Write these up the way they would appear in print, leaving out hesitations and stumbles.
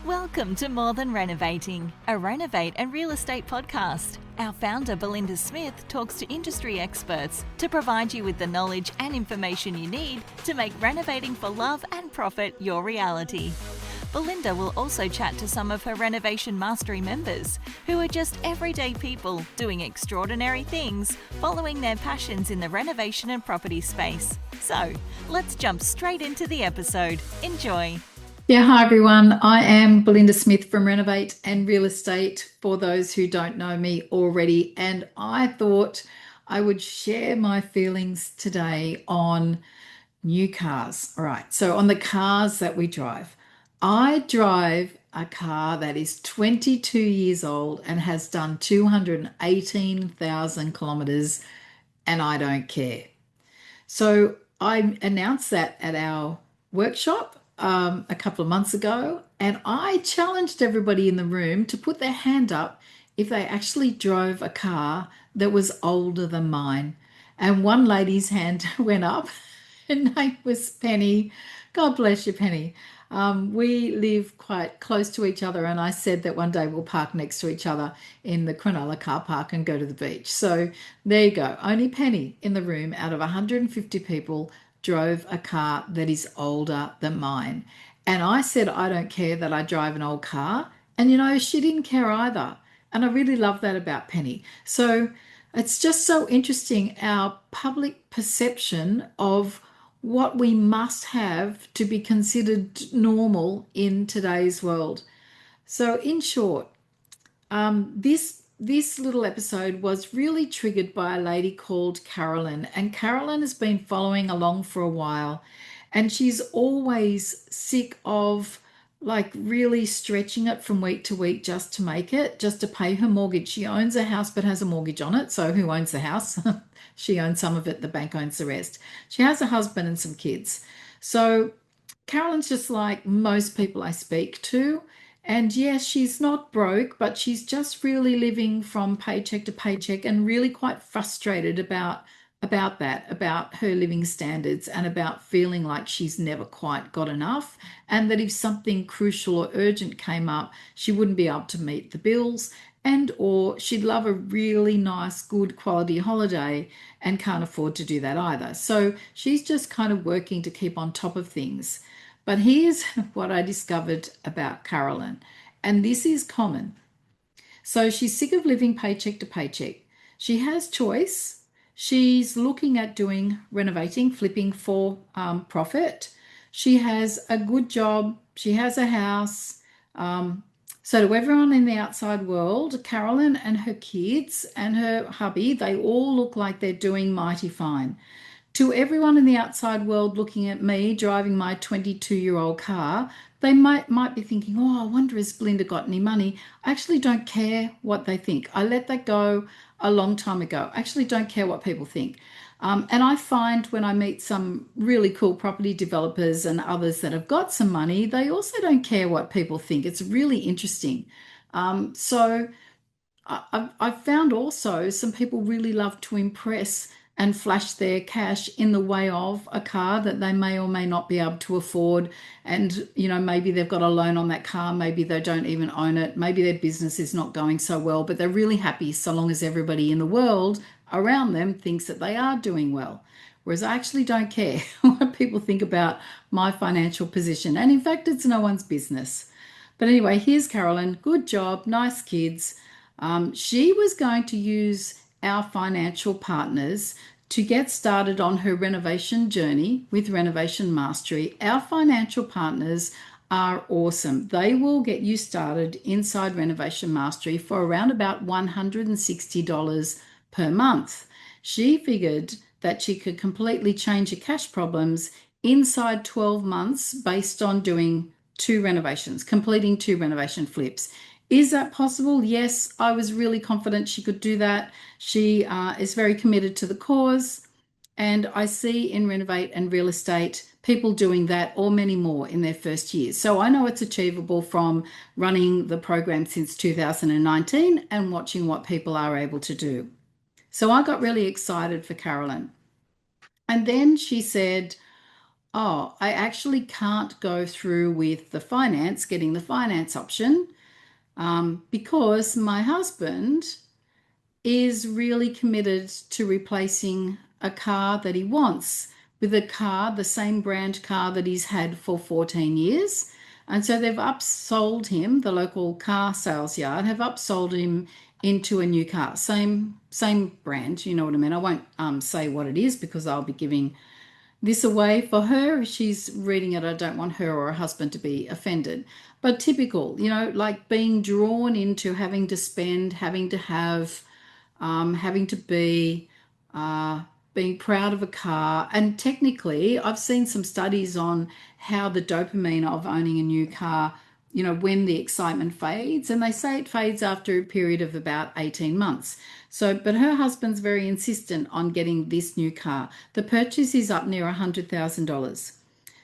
Welcome to More Than Renovating, a Renovate and real estate podcast. Our founder, Belinda Smith, talks to industry experts to provide you with the knowledge and information you need to make renovating for love and profit your reality. Belinda will also chat to some of her Renovation Mastery members, who are just everyday people doing extraordinary things, following their passions in the renovation and property space. So, let's jump straight into the episode. Enjoy. Yeah, hi everyone. I am Belinda Smith from Renovate and Real Estate, for those who don't know me already. And I thought I would share my feelings today on new cars. All right, so on the cars that we drive. I drive a car that is 22 years old and has done 218,000 kilometers, and I don't care. So I announced that at our workshop a couple of months ago, and I challenged everybody in the room to put their hand up if they actually drove a car that was older than mine. And one lady's hand went up. Her name was Penny. God bless you, Penny. We live quite close to each other, and I said that one day we'll park next to each other in the Cronulla car park and go to the beach. So there you go. Only Penny in the room out of 150 people drove a car that is older than mine. And I said, I don't care that I drive an old car. And you know, she didn't care either. And I really love that about Penny. So it's just so interesting, our public perception of what we must have to be considered normal in today's world. So in short, this little episode was really triggered by a lady called Carolyn, and Carolyn has been following along for a while, and she's always sick of like really stretching it from week to week just to make it, just to pay her mortgage. She owns a house but has a mortgage on it. So who owns the house? She owns some of it, the bank owns the rest. She has a husband and some kids. So Carolyn's just like most people I speak to. And yes, she's not broke, but she's just really living from paycheck to paycheck and really quite frustrated about that, about her living standards, and about feeling like she's never quite got enough, and that if something crucial or urgent came up, she wouldn't be able to meet the bills, and or she'd love a really nice, good quality holiday and can't afford to do that either. So she's just kind of working to keep on top of things. But here's what I discovered about Carolyn, and this is common. So she's sick of living paycheck to paycheck. She has choice. She's looking at doing renovating, flipping for profit. She has a good job. She has a house. So to everyone in the outside world, Carolyn and her kids and her hubby, they all look like they're doing mighty fine. To everyone in the outside world looking at me driving my 22-year-old car, they might be thinking, oh, I wonder has Belinda got any money? I actually don't care what they think. I let that go a long time ago. I actually don't care what people think. And I find when I meet some really cool property developers and others that have got some money, they also don't care what people think. It's really interesting. So I've found also some people really love to impress and flash their cash in the way of a car that they may or may not be able to afford. And, you know, maybe they've got a loan on that car, maybe they don't even own it, maybe their business is not going so well, but they're really happy so long as everybody in the world around them thinks that they are doing well. Whereas I actually don't care what people think about my financial position. And in fact, it's no one's business. But anyway, here's Carolyn. Good job, nice kids. She was going to use our financial partners to get started on her renovation journey with Renovation Mastery. Our financial partners are awesome. They will get you started inside Renovation Mastery for around about $160 per month. She figured that she could completely change her cash problems inside 12 months based on doing completing two renovation flips. Is that possible? Yes, I was really confident she could do that. She is very committed to the cause, and I see in Renovate and Real Estate people doing that or many more in their first year. So I know it's achievable from running the program since 2019 and watching what people are able to do. So I got really excited for Carolyn. And then she said, Oh, I actually can't go through with the finance, getting the finance option, because my husband is really committed to replacing a car that he wants with a car, the same brand car that he's had for 14 years. And so they've upsold him, the local car sales yard have upsold him into a new car. Same brand, you know what I mean? I won't say what it is because I'll be giving this away for her. If she's reading it, I don't want her or her husband to be offended. But typical, like being drawn into having to spend, having to have, having to be, uh, being proud of a car. And technically, I've seen some studies on how the dopamine of owning a new car, when the excitement fades, and they say it fades after a period of about 18 months. So, but her husband's very insistent on getting this new car. The purchase is up near $100,000.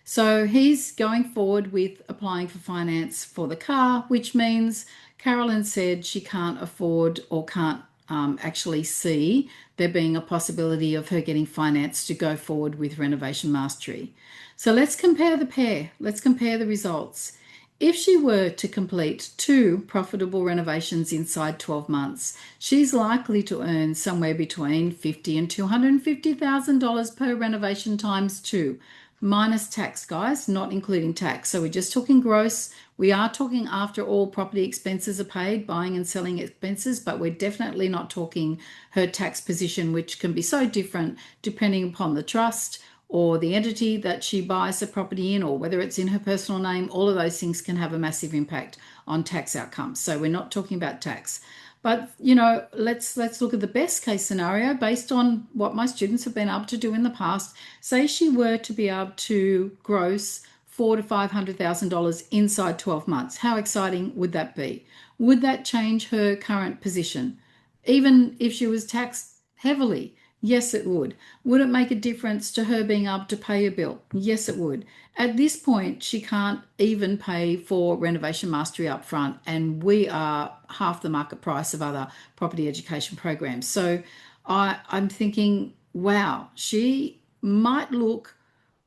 So he's going forward with applying for finance for the car, which means Carolyn said she can't afford or can't actually see there being a possibility of her getting finance to go forward with Renovation Mastery. So let's compare the pair. Let's compare the results. If she were to complete 2 profitable renovations inside 12 months, she's likely to earn somewhere between $50,000 and $250,000 per renovation times 2, minus tax, guys, not including tax. So we're just talking gross. We are talking after all property expenses are paid, buying and selling expenses, but we're definitely not talking her tax position, which can be so different depending upon the trust or the entity that she buys the property in, or whether it's in her personal name. All of those things can have a massive impact on tax outcomes. So we're not talking about tax. But let's look at the best case scenario based on what my students have been able to do in the past. Say she were to be able to gross $400,000 to $500,000 inside 12 months. How exciting would that be? Would that change her current position? Even if she was taxed heavily? Yes, it would. Would it make a difference to her being able to pay a bill? Yes, it would. At this point, she can't even pay for Renovation Mastery up front, and we are half the market price of other property education programs. So I'm thinking, wow, she might look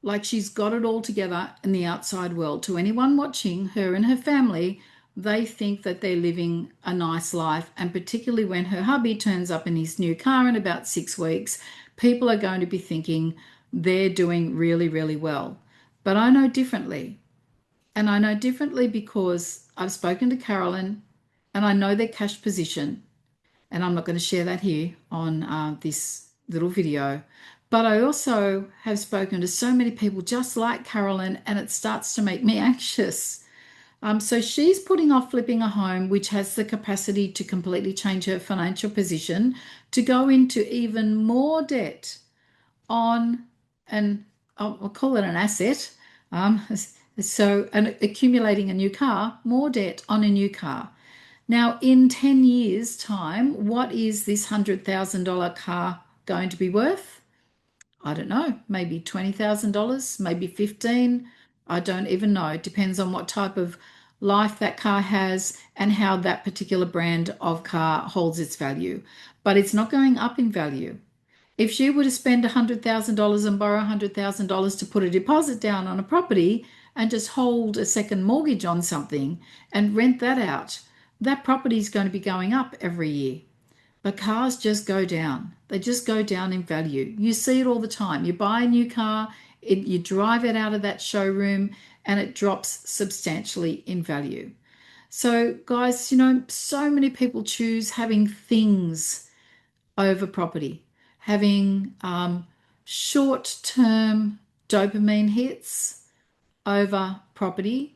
like she's got it all together in the outside world. To anyone watching, her and her family, they think that they're living a nice life. And particularly when her hubby turns up in his new car in about 6 weeks, people are going to be thinking they're doing really, really well. But I know differently. And I know differently because I've spoken to Carolyn and I know their cash position. And I'm not going to share that here on this little video. But I also have spoken to so many people just like Carolyn, and it starts to make me anxious. So she's putting off flipping a home, which has the capacity to completely change her financial position, to go into even more debt on an, I'll call it an asset. Accumulating a new car, more debt on a new car. Now, in 10 years' time, what is this $100,000 car going to be worth? I don't know, maybe $20,000, maybe 15. I don't even know. It depends on what type of life that car has and how that particular brand of car holds its value. But it's not going up in value. If she were to spend $100,000 and borrow $100,000 to put a deposit down on a property and just hold a second mortgage on something and rent that out, that property is going to be going up every year. But cars just go down. They just go down in value. You see it all the time. You buy a new car, you drive it out of that showroom, and it drops substantially in value. So, guys, so many people choose having things over property, having short-term dopamine hits over property.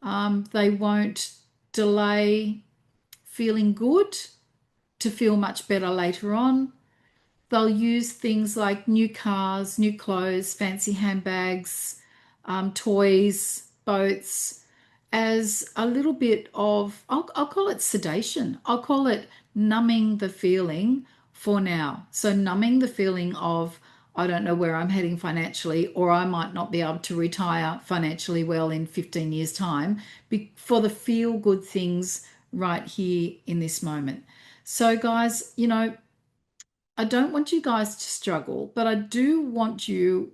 They won't delay feeling good to feel much better later on. They'll use things like new cars, new clothes, fancy handbags, toys, boats as a little bit of, I'll call it sedation. I'll call it numbing the feeling for now. So numbing the feeling of, I don't know where I'm heading financially, or I might not be able to retire financially well in 15 years' time, for the feel good things right here in this moment. So, guys, I don't want you guys to struggle, but I do want you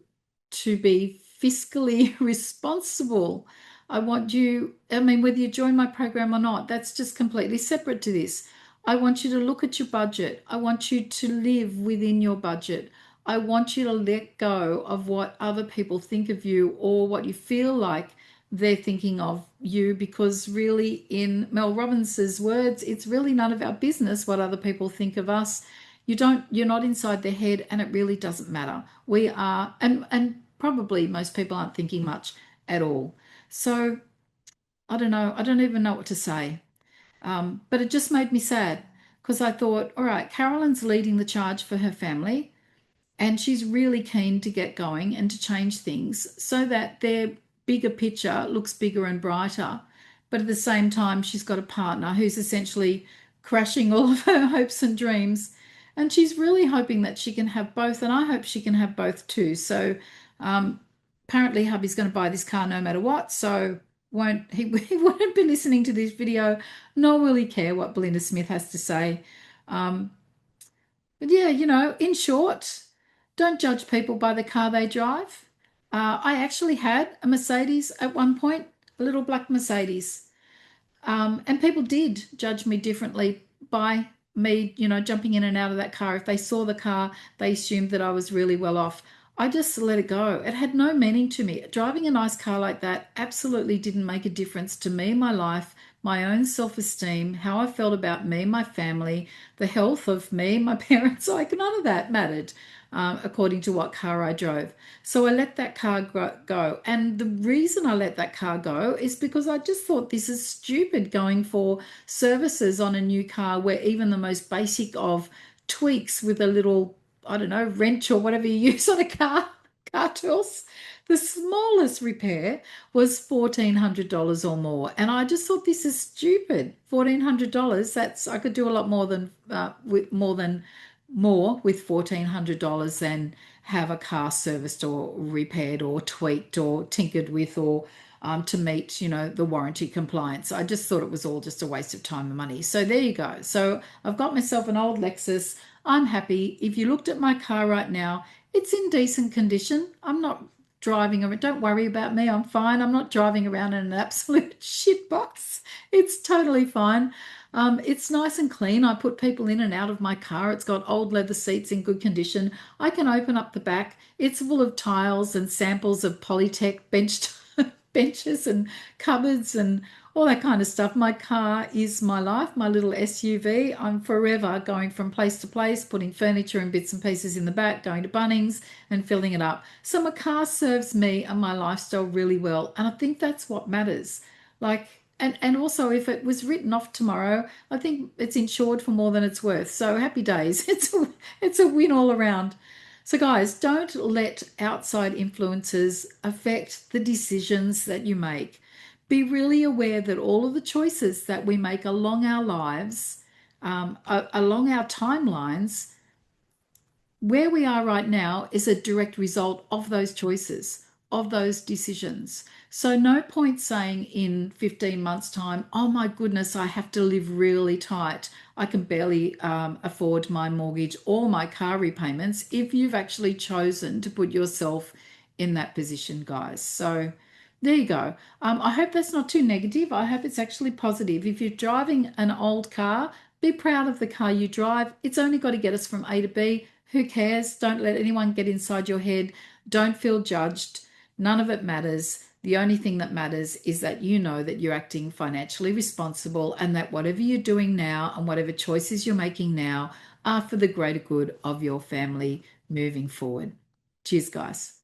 to be fiscally responsible. I want you, I mean, whether you join my program or not, that's just completely separate to this. I want you to look at your budget. I want you to live within your budget. I want you to let go of what other people think of you or what you feel like they're thinking of you, because really, in Mel Robbins's words, it's really none of our business what other people think of us. You're not inside their head, and it really doesn't matter. We are, and probably most people aren't thinking much at all. So I don't know. I don't even know what to say. But it just made me sad because I thought, all right, Carolyn's leading the charge for her family, and she's really keen to get going and to change things so that their bigger picture looks bigger and brighter. But at the same time, she's got a partner who's essentially crashing all of her hopes and dreams. And she's really hoping that she can have both. And I hope she can have both too. So um, apparently, hubby's going to buy this car no matter what. So won't he, he won't be listening to this video, nor will he care what Belinda Smith has to say. Um, but yeah, in short, don't judge people by the car they drive. I actually had a Mercedes at one point, a little black Mercedes. And people did judge me differently by me, jumping in and out of that car. If they saw the car, they assumed that I was really well off. I just let it go. It had no meaning to me. Driving a nice car like that absolutely didn't make a difference to me, my life, my own self-esteem, how I felt about me, my family, the health of me, my parents. Like, none of that mattered, according to what car I drove. So I let that car go. And the reason I let that car go is because I just thought, this is stupid, going for services on a new car where even the most basic of tweaks with a little, I don't know, wrench or whatever you use on a car tools. The smallest repair was $1,400 or more. And I just thought, this is stupid. $1,400, I could do a lot more than with $1,400 than have a car serviced or repaired or tweaked or tinkered with, or to meet, the warranty compliance. I just thought it was all just a waste of time and money. So there you go. So I've got myself an old Lexus. I'm happy. If you looked at my car right now, it's in decent condition. I'm not driving around. Don't worry about me. I'm fine. I'm not driving around in an absolute shitbox. It's totally fine. It's nice and clean. I put people in and out of my car. It's got old leather seats in good condition. I can open up the back. It's full of tiles and samples of Polytech benches and cupboards and all that kind of stuff. My car is my life, my little SUV. I'm forever going from place to place, putting furniture and bits and pieces in the back, going to Bunnings and filling it up. So my car serves me and my lifestyle really well. And I think that's what matters. Like, and also, if it was written off tomorrow, I think it's insured for more than it's worth. So happy days. It's a win all around. So guys, don't let outside influences affect the decisions that you make. Be really aware that all of the choices that we make along our lives, along our timelines, where we are right now is a direct result of those choices, of those decisions. So no point saying in 15 months' time, oh my goodness, I have to live really tight. I can barely afford my mortgage or my car repayments, if you've actually chosen to put yourself in that position, guys. So there you go. I hope that's not too negative. I hope it's actually positive. If you're driving an old car, be proud of the car you drive. It's only got to get us from A to B. Who cares? Don't let anyone get inside your head. Don't feel judged. None of it matters. The only thing that matters is that you know that you're acting financially responsible, and that whatever you're doing now and whatever choices you're making now are for the greater good of your family moving forward. Cheers, guys.